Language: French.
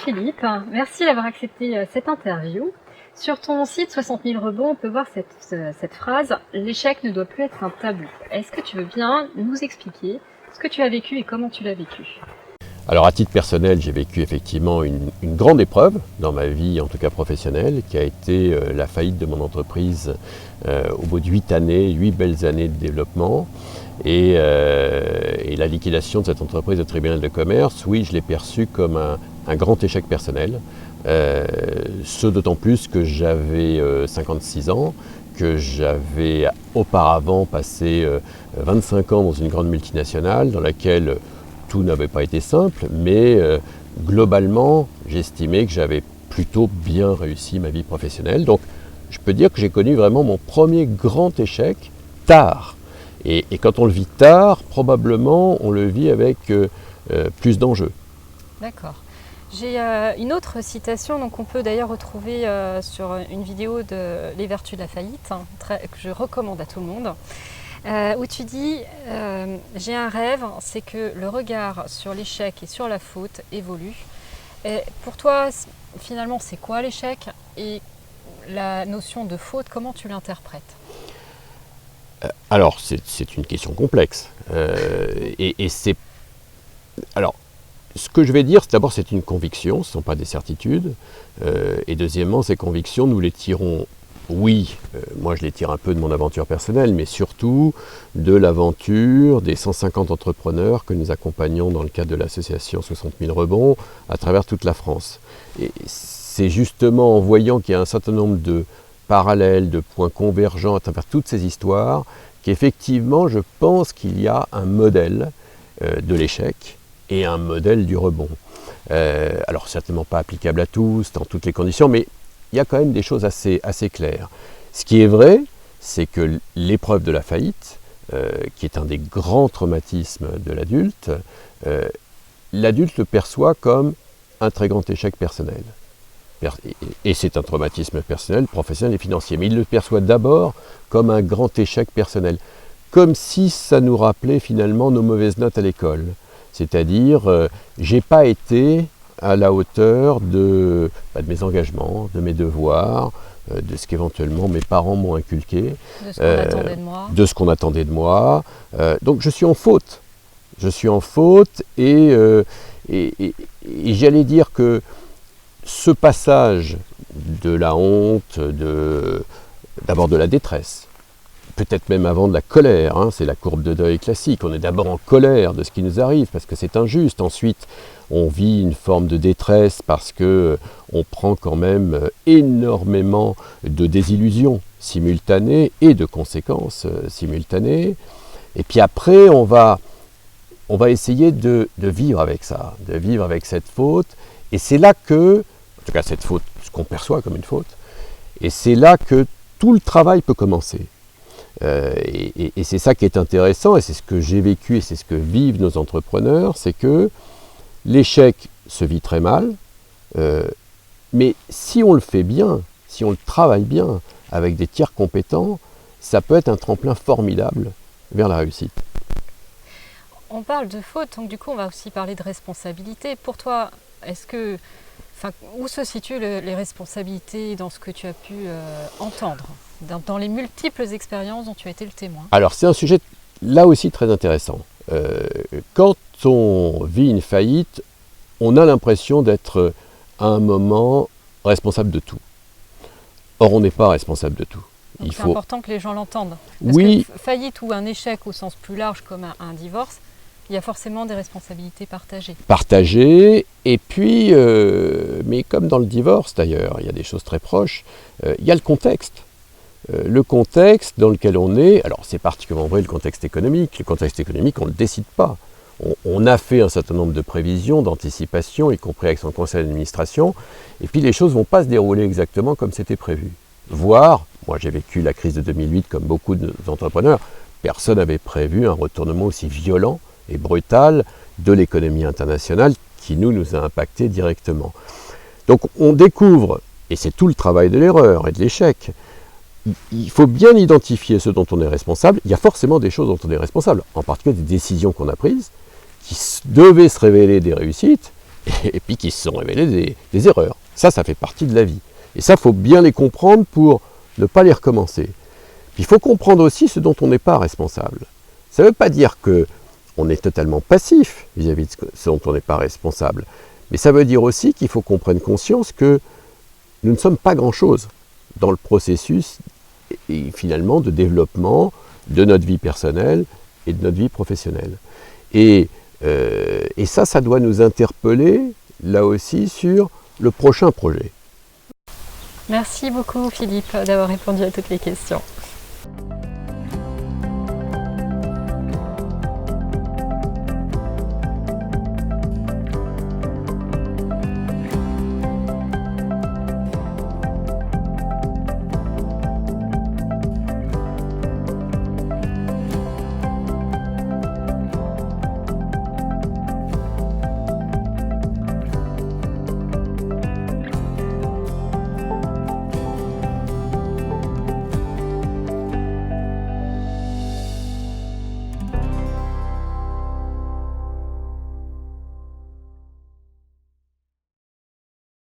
Philippe, merci d'avoir accepté cette interview. Sur ton site 60 000 rebonds, on peut voir cette phrase « L'échec ne doit plus être un tabou ». Est-ce que tu veux bien nous expliquer ce que tu as vécu et comment tu l'as vécu? Alors à titre personnel, j'ai vécu effectivement une grande épreuve dans ma vie, en tout cas professionnelle, qui a été la faillite de mon entreprise au bout de 8 années, 8 belles années de développement. Et la liquidation de cette entreprise au tribunal de commerce, oui, je l'ai perçue comme un grand échec personnel. Ce d'autant plus que j'avais 56 ans, que j'avais auparavant passé 25 ans dans une grande multinationale dans laquelle tout n'avait pas été simple, mais globalement, j'estimais que j'avais plutôt bien réussi ma vie professionnelle. Donc, je peux dire que j'ai connu vraiment mon premier grand échec tard. Et quand on le vit tard, probablement, on le vit avec plus d'enjeux. D'accord. J'ai une autre citation donc on peut d'ailleurs retrouver sur une vidéo de Les Vertus de la faillite, que je recommande à tout le monde, où tu dis j'ai un rêve, c'est que le regard sur l'échec et sur la faute évolue. Et pour toi, finalement, c'est quoi l'échec et la notion de faute, comment tu l'interprètes? Alors, c'est une question complexe. Alors, ce que je vais dire, d'abord, c'est une conviction, ce ne sont pas des certitudes. Et deuxièmement, ces convictions, nous les tirons, oui, moi je les tire un peu de mon aventure personnelle, mais surtout de l'aventure des 150 entrepreneurs que nous accompagnons dans le cadre de l'association 60 000 rebonds à travers toute la France. Et c'est justement en voyant qu'il y a un certain nombre de parallèles, de points convergents à travers toutes ces histoires, qu'effectivement, je pense qu'il y a un modèle de l'échec et un modèle du rebond. Alors certainement pas applicable à tous, dans toutes les conditions, mais il y a quand même des choses assez claires. Ce qui est vrai, c'est que l'épreuve de la faillite, qui est un des grands traumatismes de l'adulte, l'adulte le perçoit comme un très grand échec personnel. Et c'est un traumatisme personnel, professionnel et financier. Mais il le perçoit d'abord comme un grand échec personnel. Comme si ça nous rappelait finalement nos mauvaises notes à l'école. C'est-à-dire, j'ai pas été à la hauteur de mes engagements, de mes devoirs, de ce qu'éventuellement mes parents m'ont inculqué. De ce qu'on attendait de moi. De ce qu'on attendait de moi. Donc je suis en faute. Je suis en faute et j'allais dire que ce passage de la honte, d'abord de la détresse, peut-être même avant de la colère, hein, c'est la courbe de deuil classique, on est d'abord en colère de ce qui nous arrive parce que c'est injuste, ensuite on vit une forme de détresse parce qu'on prend quand même énormément de désillusions simultanées et de conséquences simultanées, et puis après on va essayer de vivre avec ça, de vivre avec cette faute, et c'est là que, en tout cas cette faute, ce qu'on perçoit comme une faute, et c'est là que tout le travail peut commencer. Et c'est ça qui est intéressant, et c'est ce que j'ai vécu, et c'est ce que vivent nos entrepreneurs, c'est que l'échec se vit très mal, mais si on le fait bien, si on le travaille bien, avec des tiers compétents, ça peut être un tremplin formidable vers la réussite. On parle de faute, donc du coup on va aussi parler de responsabilité. Pour toi, où se situent les responsabilités dans ce que tu as pu entendre, dans les multiples expériences dont tu as été le témoin? Alors c'est un sujet là aussi très intéressant. Quand on vit une faillite, on a l'impression d'être à un moment responsable de tout. Or on n'est pas responsable de tout. C'est important que les gens l'entendent. Parce oui. Que faillite ou un échec au sens plus large comme un divorce, il y a forcément des responsabilités partagées. Partagées, et puis, mais comme dans le divorce d'ailleurs, il y a des choses très proches, il y a le contexte. Le contexte dans lequel on est, alors c'est particulièrement vrai le contexte économique. Le contexte économique, on ne le décide pas. On a fait un certain nombre de prévisions, d'anticipation, y compris avec son conseil d'administration, et puis les choses ne vont pas se dérouler exactement comme c'était prévu. Voire, moi j'ai vécu la crise de 2008 comme beaucoup d'entrepreneurs, personne n'avait prévu un retournement aussi violent et brutal de l'économie internationale qui nous a impacté directement. Donc on découvre, et c'est tout le travail de l'erreur et de l'échec, il faut bien identifier ce dont on est responsable. Il y a forcément des choses dont on est responsable, en particulier des décisions qu'on a prises, qui devaient se révéler des réussites, et puis qui se sont révélées des erreurs. Ça fait partie de la vie. Et ça, il faut bien les comprendre pour ne pas les recommencer. Il faut comprendre aussi ce dont on n'est pas responsable. Ça ne veut pas dire qu'on est totalement passif vis-à-vis de ce dont on n'est pas responsable. Mais ça veut dire aussi qu'il faut qu'on prenne conscience que nous ne sommes pas grand-chose dans le processus et finalement de développement de notre vie personnelle et de notre vie professionnelle. Et ça doit nous interpeller là aussi sur le prochain projet. Merci beaucoup Philippe d'avoir répondu à toutes les questions.